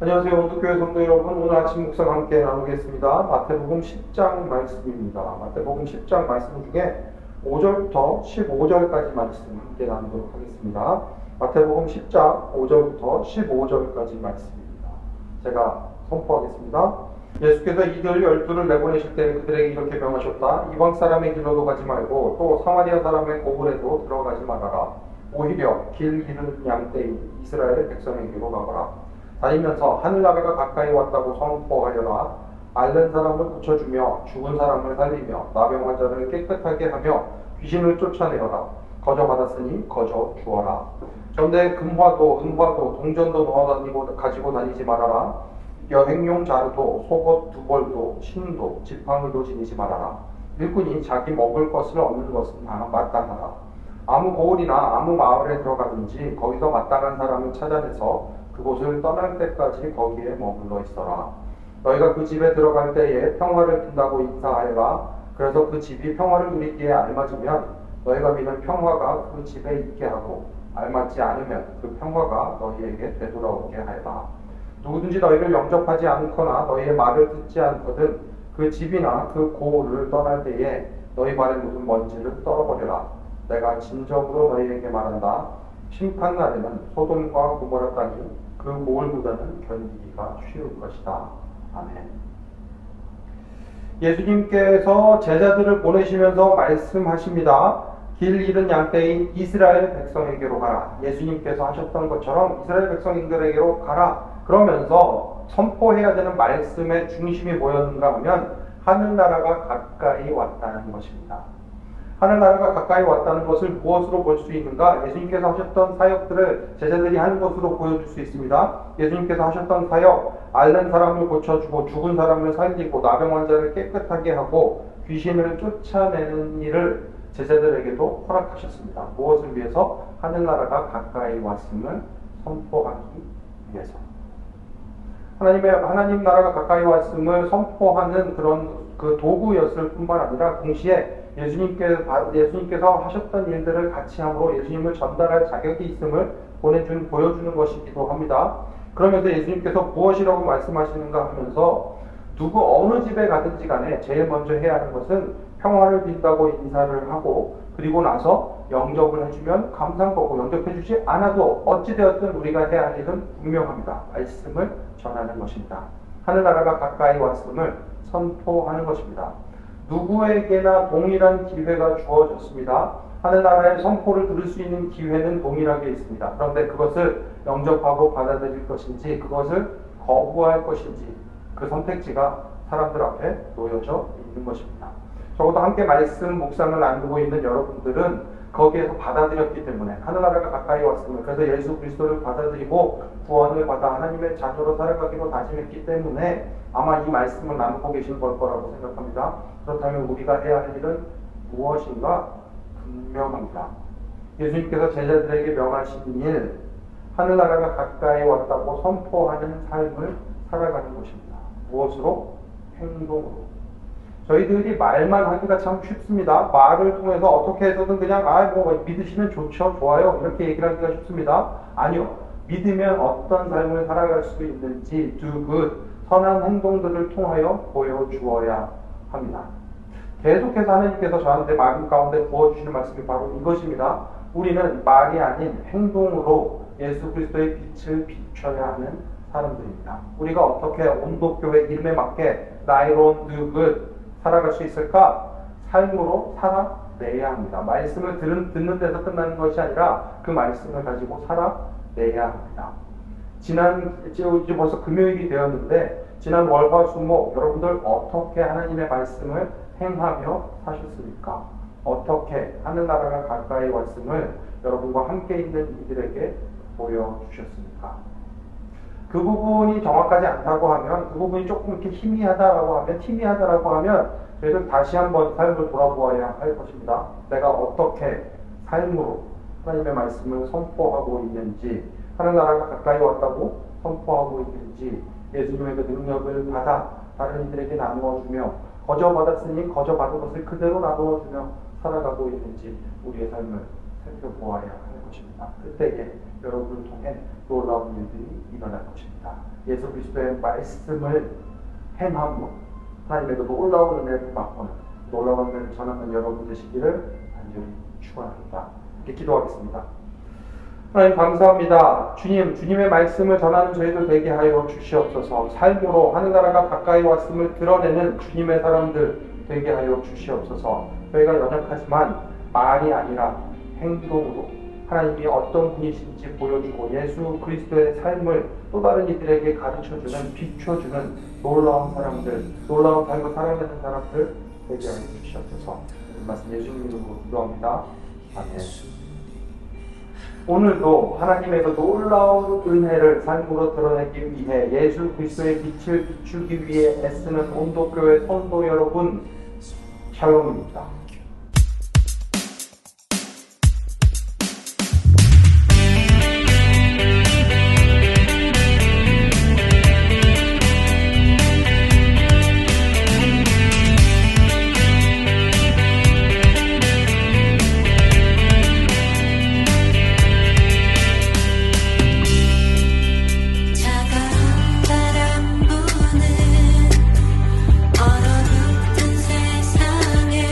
안녕하세요. 온도교회 성도 여러분. 오늘 아침 묵상 함께 나누겠습니다. 마태복음 10장 말씀입니다. 마태복음 10장 말씀 중에 5절부터 15절까지 말씀 함께 나누도록 하겠습니다. 마태복음 10장 5절부터 15절까지 말씀입니다. 제가 선포하겠습니다. 예수께서 이들 12를 내보내실 때 그들에게 이렇게 명하셨다. 이방 사람의 길로도 가지 말고 또 사마리아 사람의 고을에도 들어가지 말아라. 오히려 길 잃은 양떼인 이스라엘 백성에게로 가거라. 다니면서 하늘나라가 가까이 왔다고 선포하여라. 앓는 사람을 고쳐주며 죽은 사람을 살리며 나병 환자를 깨끗하게 하며 귀신을 쫓아내어라. 거저 받았으니 거저 주어라. 전대 금화도 은화도 동전도 넣어 가지고 다니지 말아라. 여행용 자루도 속옷 두 벌도 신도 지팡이도 지니지 말아라. 일꾼이 자기 먹을 것을 얻는 것은 다 마땅하라. 아무 고을이나 아무 마을에 들어가든지 거기서 마땅한 사람을 찾아내서 그곳을 떠날 때까지 거기에 머물러 있어라. 너희가 그 집에 들어갈 때에 평화를 빈다고 인사하여라. 그래서 그 집이 평화를 누리기에 알맞으면 너희가 믿는 평화가 그 집에 있게 하고 알맞지 않으면 그 평화가 너희에게 되돌아오게 하여라. 누구든지 너희를 영접하지 않거나 너희의 말을 듣지 않거든 그 집이나 그 고을을 떠날 때에 너희 발에 묻은 먼지를 떨어버려라. 내가 진정으로 너희에게 말한다. 심판날에는 소돔과 고모라 땅이 그 고을보다는 견디기가 쉬울 것이다. 아멘. 예수님께서 제자들을 보내시면서 말씀하십니다. 길 잃은 양떼인 이스라엘 백성에게로 가라. 예수님께서 하셨던 것처럼 이스라엘 백성들에게로 가라. 그러면서 선포해야 되는 말씀의 중심이 뭐였는가 하면 하늘나라가 가까이 왔다는 것입니다. 하늘나라가 가까이 왔다는 것을 무엇으로 볼 수 있는가? 예수님께서 하셨던 사역들을 제자들이 하는 것으로 보여줄 수 있습니다. 예수님께서 하셨던 사역, 앓는 사람을 고쳐주고 죽은 사람을 살리고 나병 환자를 깨끗하게 하고 귀신을 쫓아내는 일을 제자들에게도 허락하셨습니다. 무엇을 위해서? 하늘나라가 가까이 왔음을 선포하기 위해서. 하나님 나라가 가까이 왔음을 선포하는 그런 그 도구였을 뿐만 아니라 동시에 예수님께서 하셨던 일들을 같이 함으로 예수님을 전달할 자격이 있음을 보여주는 것이기도 합니다. 그러면서 예수님께서 무엇이라고 말씀하시는가 하면서 누구 어느 집에 가든지 간에 제일 먼저 해야 하는 것은 평화를 빈다고 인사를 하고 그리고 나서 영접을 해주면 감사한 거고 영접해주지 않아도 어찌되었든 우리가 해야 할 일은 분명합니다. 말씀을 전하는 것입니다. 하늘나라가 가까이 왔음을 선포하는 것입니다. 누구에게나 동일한 기회가 주어졌습니다. 하늘나라의 선포를 들을 수 있는 기회는 동일하게 있습니다. 그런데 그것을 영접하고 받아들일 것인지 그것을 거부할 것인지 그 선택지가 사람들 앞에 놓여져 있는 것입니다. 적어도 함께 말씀 묵상을 나누고 있는 여러분들은 거기에서 받아들였기 때문에 하늘나라가 가까이 왔음을 그래서 예수 그리스도를 받아들이고 구원을 받아 하나님의 자녀로 살아가기로 다짐했기 때문에 아마 이 말씀을 나누고 계신 걸 거라고 생각합니다. 그렇다면 우리가 해야 할 일은 무엇인가 분명합니다. 예수님께서 제자들에게 명하신 일, 하늘나라가 가까이 왔다고 선포하는 삶을 살아가는 것입니다. 무엇으로? 행동으로. 저희들이 말만 하기가 참 쉽습니다. 말을 통해서 어떻게 해서든 그냥 믿으시면 좋죠, 좋아요 이렇게 얘기를 하기가 쉽습니다. 아니요. 믿으면 어떤 삶을 살아갈 수 있는지 do good, 선한 행동들을 통하여 보여주어야 합니다. 계속해서 하나님께서 저한테 마음 가운데 부어주시는 말씀이 바로 이것입니다. 우리는 말이 아닌 행동으로 예수 그리스도의 빛을 비춰야 하는 사람들입니다. 우리가 어떻게 온도교회 이름에 맞게 나이로운 do good 살아갈 수 있을까? 삶으로 살아내야 합니다. 말씀을 듣는 데서 끝나는 것이 아니라 그 말씀을 가지고 살아내야 합니다. 이제 벌써 금요일이 되었는데 지난 월화수목 여러분들 어떻게 하나님의 말씀을 행하며 사셨습니까? 어떻게 하늘나라가 가까이 왔음을 여러분과 함께 있는 이들에게 보여주셨습니까? 그 부분이 정확하지 않다고 하면, 그 부분이 조금 이렇게 희미하다라고 하면 저희들 다시 한번 삶을 돌아보아야 할 것입니다. 내가 어떻게 삶으로 하나님의 말씀을 선포하고 있는지, 하늘나라가 가까이 왔다고 선포하고 있는지, 예수님의 그 능력을 받아 다른 이들에게 나누어주며 거저 받았으니 거저 받은 것을 그대로 나누어주며 살아가고 있는지 우리의 삶을 살펴보아야 하는 것입니다. 그때에 여러분을 통해 놀라운 일들이 일어날 것입니다. 예수 그리스도의 말씀을 행함으로 하나님의 놀라운 은혜를 맛보는, 놀라운 은혜를 전하는 여러분 되시기를 간절히 축원합니다. 이렇게 기도하겠습니다. 하나님 감사합니다. 주님, 주님의 말씀을 전하는 저희들 되게 하여 주시옵소서. 삶으로 하늘나라가 가까이 왔음을 드러내는 주님의 사람들 되게 하여 주시옵소서. 저희가 연약하지만 말이 아니라 행동으로 하나님이 어떤 분이신지 보여주고 예수 그리스도의 삶을 또 다른 이들에게 가르쳐주는, 비춰주는 놀라운 사람들, 놀라운 삶을 살아내는 사람들 되게 하여 주시옵소서. 이 말씀 예수님 이름으로 기도합니다. 아멘. 오늘도 하나님의 놀라운 은혜를 삶으로 드러내기 위해 예수 그리스도의 빛을 비추기 위해 애쓰는 온도교회 성도 여러분, 샬롬입니다. 얼어붙은 세상에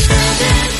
그댄